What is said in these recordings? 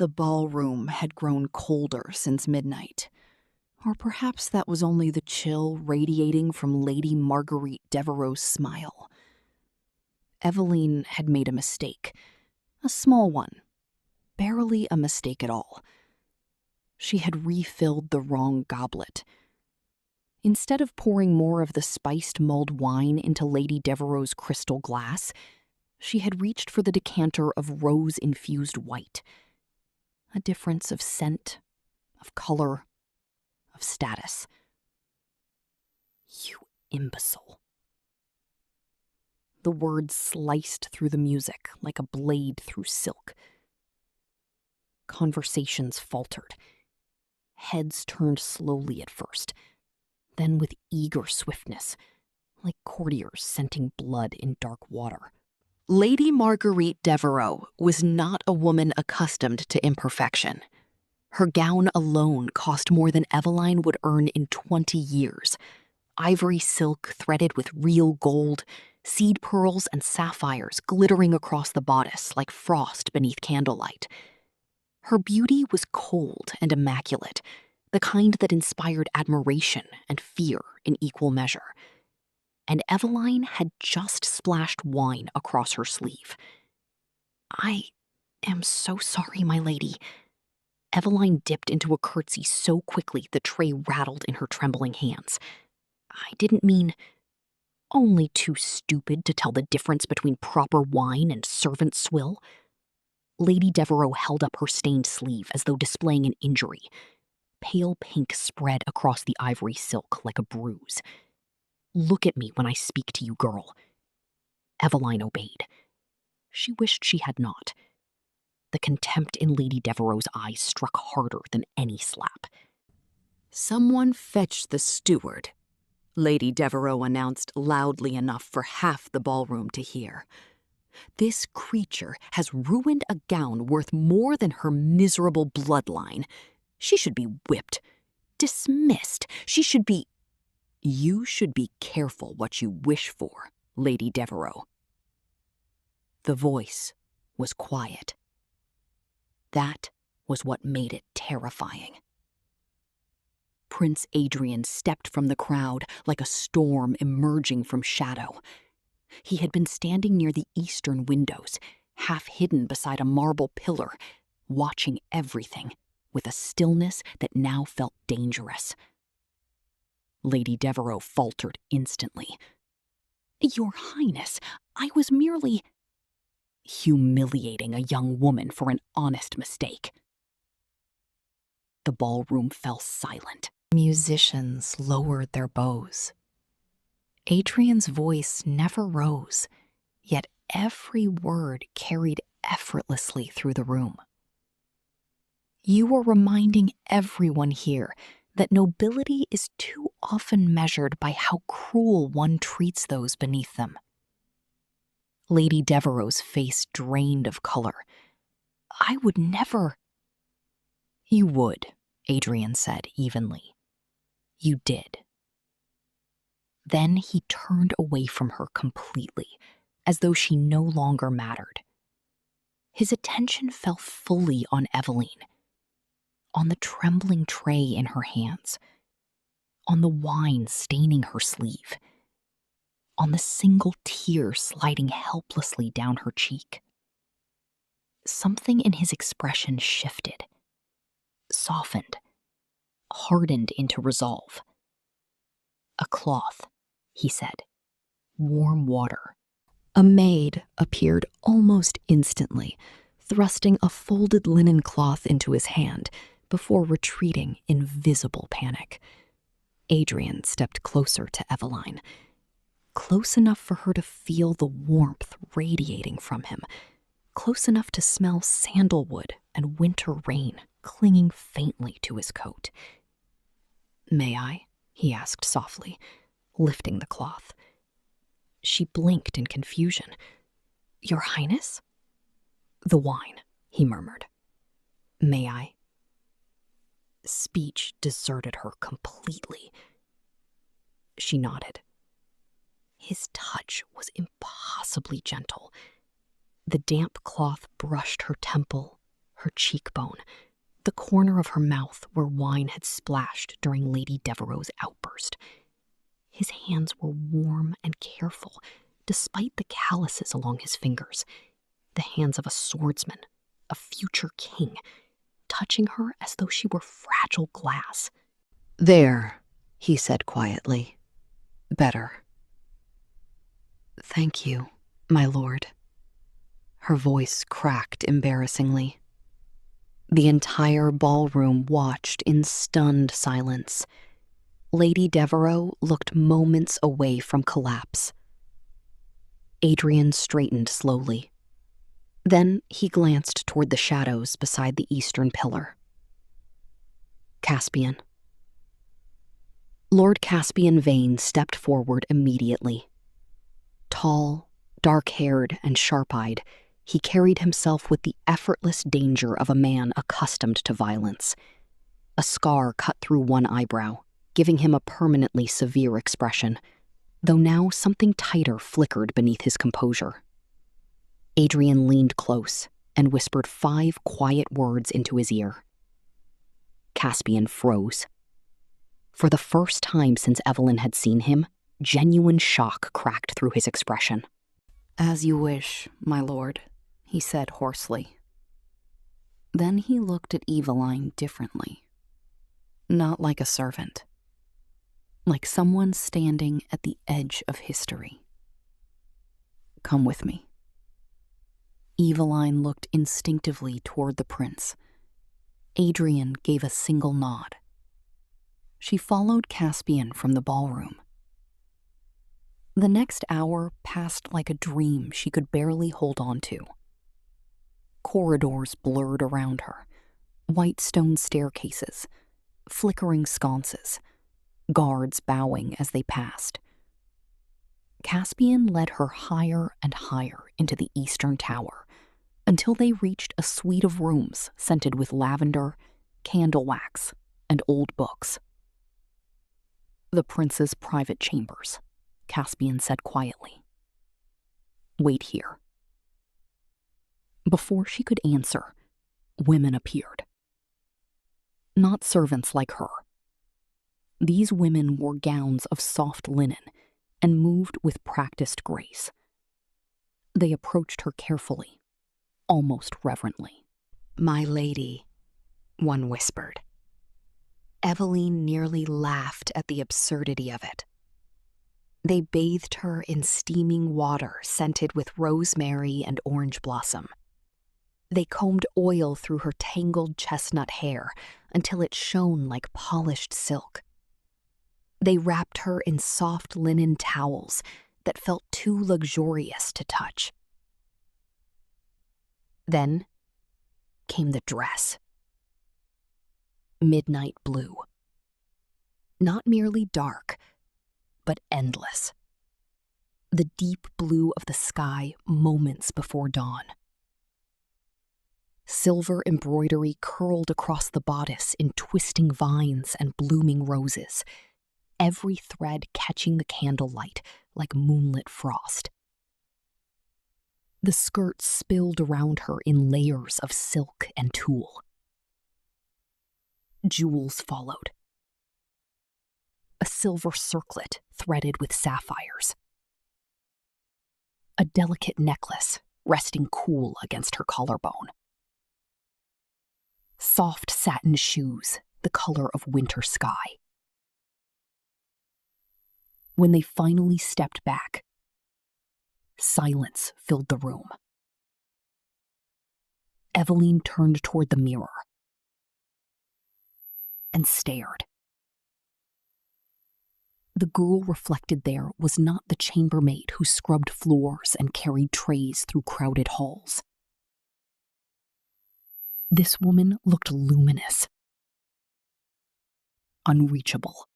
The ballroom had grown colder since midnight. Or perhaps that was only the chill radiating from Lady Marguerite Devereux's smile. Eveline had made a mistake. A small one. Barely a mistake at all. She had refilled the wrong goblet. Instead of pouring more of the spiced mulled wine into Lady Devereux's crystal glass, she had reached for the decanter of rose-infused white. A difference of scent, of color, of status. You imbecile. The words sliced through the music like a blade through silk. Conversations faltered. Heads turned slowly at first, then with eager swiftness, like courtiers scenting blood in dark water. Lady Marguerite Devereux was not a woman accustomed to imperfection. Her gown alone cost more than Eveline would earn in 20 years. Ivory silk threaded with real gold, seed pearls and sapphires glittering across the bodice like frost beneath candlelight. Her beauty was cold and immaculate, the kind that inspired admiration and fear in equal measure. And Eveline had just splashed wine across her sleeve. "I am so sorry, my lady." Eveline dipped into a curtsy so quickly the tray rattled in her trembling hands. "I didn't mean... only too stupid to tell the difference between proper wine and servant swill." Lady Devereux held up her stained sleeve as though displaying an injury. Pale pink spread across the ivory silk like a bruise. "Look at me when I speak to you, girl." Eveline obeyed. She wished she had not. The contempt in Lady Devereux's eyes struck harder than any slap. "Someone fetch the steward," Lady Devereux announced loudly enough for half the ballroom to hear. "This creature has ruined a gown worth more than her miserable bloodline. She should be whipped, dismissed. She should be..." "You should be careful what you wish for, Lady Devereux." The voice was quiet. That was what made it terrifying. Prince Adrian stepped from the crowd like a storm emerging from shadow. He had been standing near the eastern windows, half hidden beside a marble pillar, watching everything with a stillness that now felt dangerous. Lady Devereux faltered instantly. "Your Highness, I was merely..." Humiliating a young woman for an honest mistake. The ballroom fell silent. Musicians lowered their bows. Adrian's voice never rose, yet every word carried effortlessly through the room. "You were reminding everyone here that nobility is too often measured by how cruel one treats those beneath them." Lady Devereux's face drained of color. "I would never..." "You would," Adrian said evenly. "You did." Then he turned away from her completely, as though she no longer mattered. His attention fell fully on Eveline, on the trembling tray in her hands, on the wine staining her sleeve, on the single tear sliding helplessly down her cheek. Something in his expression shifted, softened, hardened into resolve. "A cloth," he said. "Warm water." A maid appeared almost instantly, thrusting a folded linen cloth into his hand before retreating in visible panic. Adrian stepped closer to Eveline, close enough for her to feel the warmth radiating from him, close enough to smell sandalwood and winter rain clinging faintly to his coat. "May I?" he asked softly, lifting the cloth. She blinked in confusion. "Your Highness?" "The wine," he murmured. "May I?" Speech deserted her completely. She nodded. His touch was impossibly gentle. The damp cloth brushed her temple, her cheekbone, the corner of her mouth where wine had splashed during Lady Devereux's outburst. His hands were warm and careful, despite the calluses along his fingers, the hands of a swordsman, a future king, touching her as though she were fragile glass. "There," he said quietly. "Better." "Thank you, my lord." Her voice cracked embarrassingly. The entire ballroom watched in stunned silence. Lady Devereux looked moments away from collapse. Adrian straightened slowly. Then he glanced toward the shadows beside the eastern pillar. Caspian. Lord Caspian Vane stepped forward immediately. Tall, dark-haired, and sharp-eyed, he carried himself with the effortless danger of a man accustomed to violence. A scar cut through one eyebrow, giving him a permanently severe expression, though now something tighter flickered beneath his composure. Adrian leaned close and whispered 5 quiet words into his ear. Caspian froze. For the first time since Eveline had seen him, genuine shock cracked through his expression. "As you wish, my lord," he said hoarsely. Then he looked at Eveline differently. Not like a servant. Like someone standing at the edge of history. "Come with me." Eveline looked instinctively toward the prince. Adrian gave a single nod. She followed Caspian from the ballroom. The next hour passed like a dream she could barely hold on to. Corridors blurred around her, white stone staircases, flickering sconces, guards bowing as they passed. Caspian led her higher and higher into the eastern tower, until they reached a suite of rooms scented with lavender, candle wax, and old books. "The prince's private chambers," Caspian said quietly. "Wait here." Before she could answer, women appeared. Not servants like her. These women wore gowns of soft linen and moved with practiced grace. They approached her carefully, almost reverently. "My lady," one whispered. Eveline nearly laughed at the absurdity of it. They bathed her in steaming water scented with rosemary and orange blossom. They combed oil through her tangled chestnut hair until it shone like polished silk. They wrapped her in soft linen towels that felt too luxurious to touch. Then came the dress. Midnight blue. Not merely dark, but endless. The deep blue of the sky moments before dawn. Silver embroidery curled across the bodice in twisting vines and blooming roses, every thread catching the candlelight like moonlit frost. The skirt spilled around her in layers of silk and tulle. Jewels followed. A silver circlet threaded with sapphires. A delicate necklace resting cool against her collarbone. Soft satin shoes, the color of winter sky. When they finally stepped back, silence filled the room. Eveline turned toward the mirror and stared. The girl reflected there was not the chambermaid who scrubbed floors and carried trays through crowded halls. This woman looked luminous, unreachable,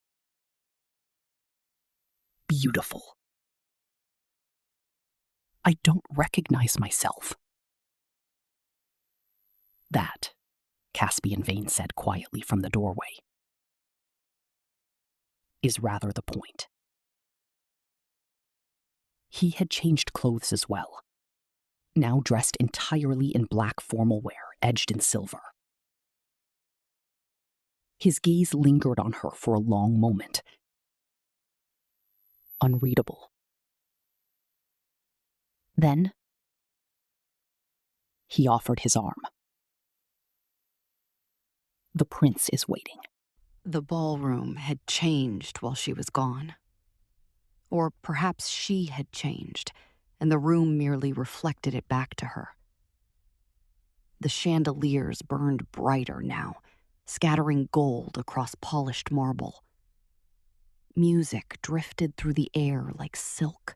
beautiful. "I don't recognize myself." "That," Caspian Vane said quietly from the doorway, "is rather the point." He had changed clothes as well. Now dressed entirely in black formal wear, edged in silver. His gaze lingered on her for a long moment. Unreadable. Then, he offered his arm. The prince is waiting. The ballroom had changed while she was gone. Or perhaps she had changed, and the room merely reflected it back to her. The chandeliers burned brighter now, scattering gold across polished marble. Music drifted through the air like silk,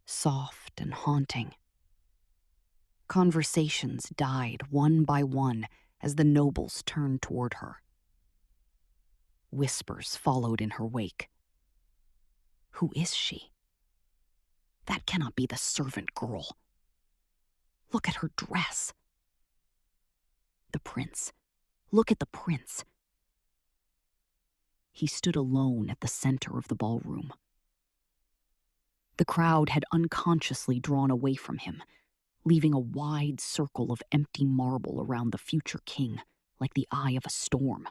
soft and haunting. Conversations died one by one as the nobles turned toward her. Whispers followed in her wake. Who is she? That cannot be the servant girl. Look at her dress. The prince. Look at the prince. He stood alone at the center of the ballroom. The crowd had unconsciously drawn away from him, leaving a wide circle of empty marble around the future king, like the eye of a storm.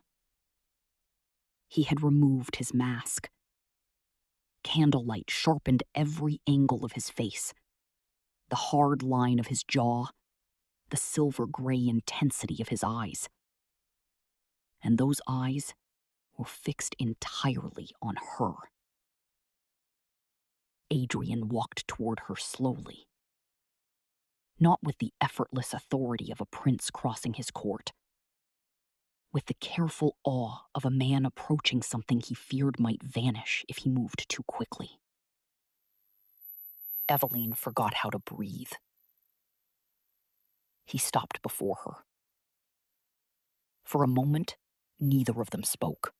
He had removed his mask. Candlelight sharpened every angle of his face, the hard line of his jaw, the silver-gray intensity of his eyes. And those eyes were fixed entirely on her. Adrian walked toward her slowly, not with the effortless authority of a prince crossing his court, with the careful awe of a man approaching something he feared might vanish if he moved too quickly. Eveline forgot how to breathe. He stopped before her. For a moment, neither of them spoke.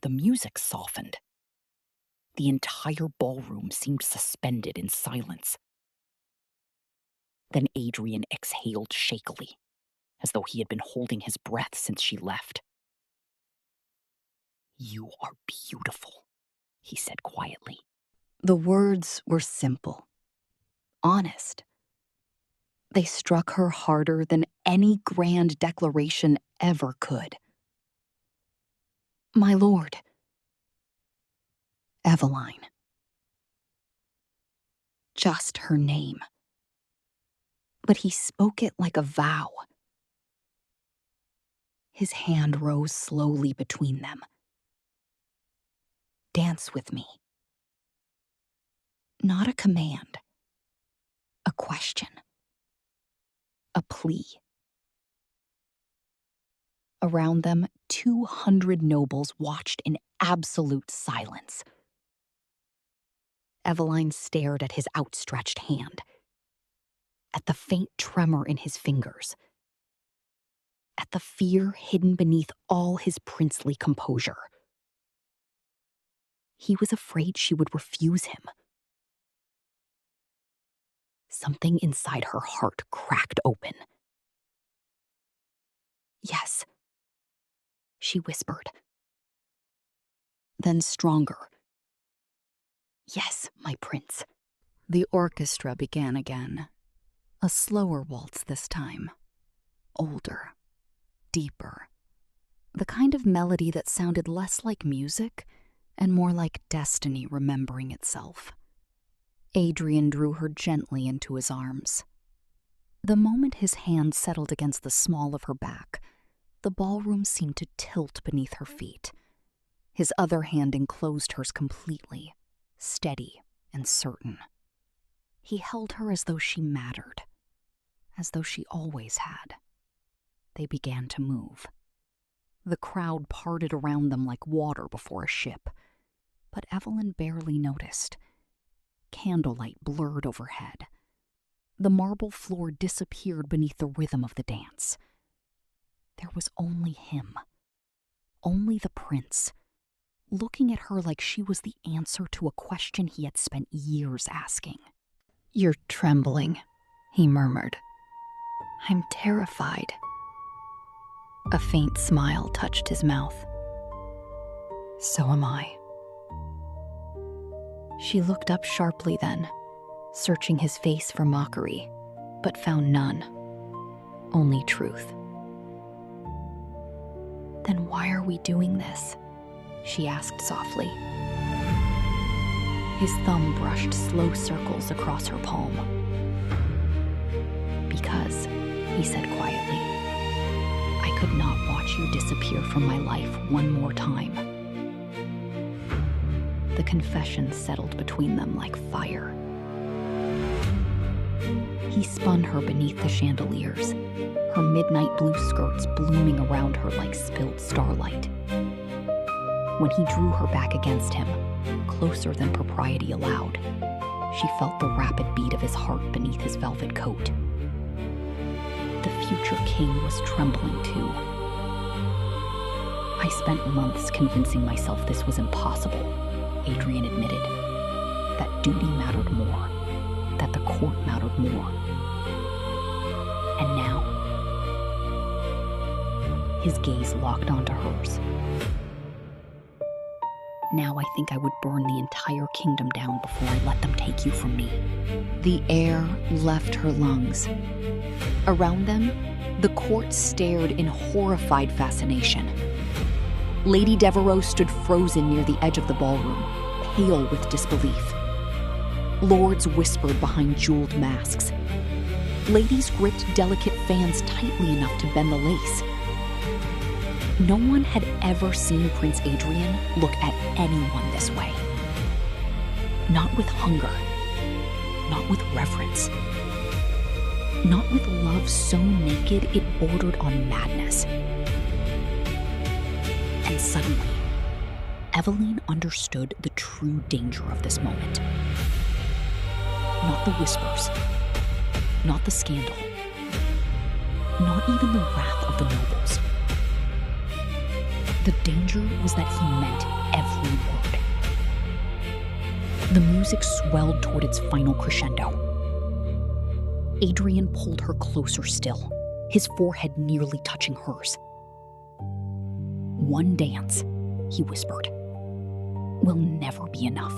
The music softened. The entire ballroom seemed suspended in silence. Then Adrian exhaled shakily, as though he had been holding his breath since she left. "You are beautiful," he said quietly. The words were simple, honest. They struck her harder than any grand declaration ever could. "My lord." Eveline. Just her name. But he spoke it like a vow. His hand rose slowly between them. "Dance with me." Not a command. A question. A plea. Around them, 200 nobles watched in absolute silence. Eveline stared at his outstretched hand, at the faint tremor in his fingers, at the fear hidden beneath all his princely composure. He was afraid she would refuse him. Something inside her heart cracked open. "Yes," she whispered. Then stronger. "Yes, my prince." The orchestra began again. A slower waltz this time. Older. Deeper. The kind of melody that sounded less like music and more like destiny remembering itself. Adrian drew her gently into his arms. The moment his hand settled against the small of her back, the ballroom seemed to tilt beneath her feet. His other hand enclosed hers completely, steady and certain. He held her as though she mattered, as though she always had. They began to move. The crowd parted around them like water before a ship, but Eveline barely noticed. Candlelight blurred overhead. The marble floor disappeared beneath the rhythm of the dance. There was only him, only the prince, looking at her like she was the answer to a question he had spent years asking. "You're trembling," he murmured. "I'm terrified." A faint smile touched his mouth. "So am I." She looked up sharply then, searching his face for mockery, but found none. only truth. Then why are we doing this? She asked softly. His thumb brushed slow circles across her palm. Because, he said quietly, I could not watch you disappear from my life one more time. The confession settled between them like fire. He spun her beneath the chandeliers, her midnight blue skirts blooming around her like spilled starlight. When he drew her back against him, closer than propriety allowed, she felt the rapid beat of his heart beneath his velvet coat. The future king was trembling too. I spent months convincing myself this was impossible, Adrian admitted. That duty mattered more, that the court mattered more. And now, his gaze locked onto hers. Now I think I would burn the entire kingdom down before I let them take you from me. The air left her lungs. Around them, the court stared in horrified fascination. Lady Devereux stood frozen near the edge of the ballroom, pale with disbelief. Lords whispered behind jeweled masks. Ladies gripped delicate fans tightly enough to bend the lace. No one had ever seen Prince Adrian look at anyone this way. Not with hunger, not with reverence, not with love so naked it bordered on madness. And suddenly, Eveline understood the true danger of this moment. Not the whispers, not the scandal, not even the wrath of the nobles. The danger was that he meant every word. The music swelled toward its final crescendo. Adrian pulled her closer still, his forehead nearly touching hers. One dance, he whispered, will never be enough.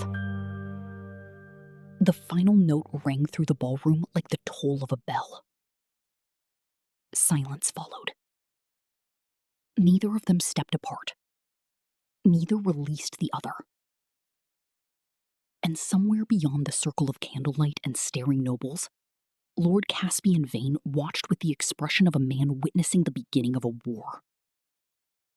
The final note rang through the ballroom like the toll of a bell. Silence followed. Neither of them stepped apart. Neither released the other. And somewhere beyond the circle of candlelight and staring nobles, Lord Caspian Vane watched with the expression of a man witnessing the beginning of a war.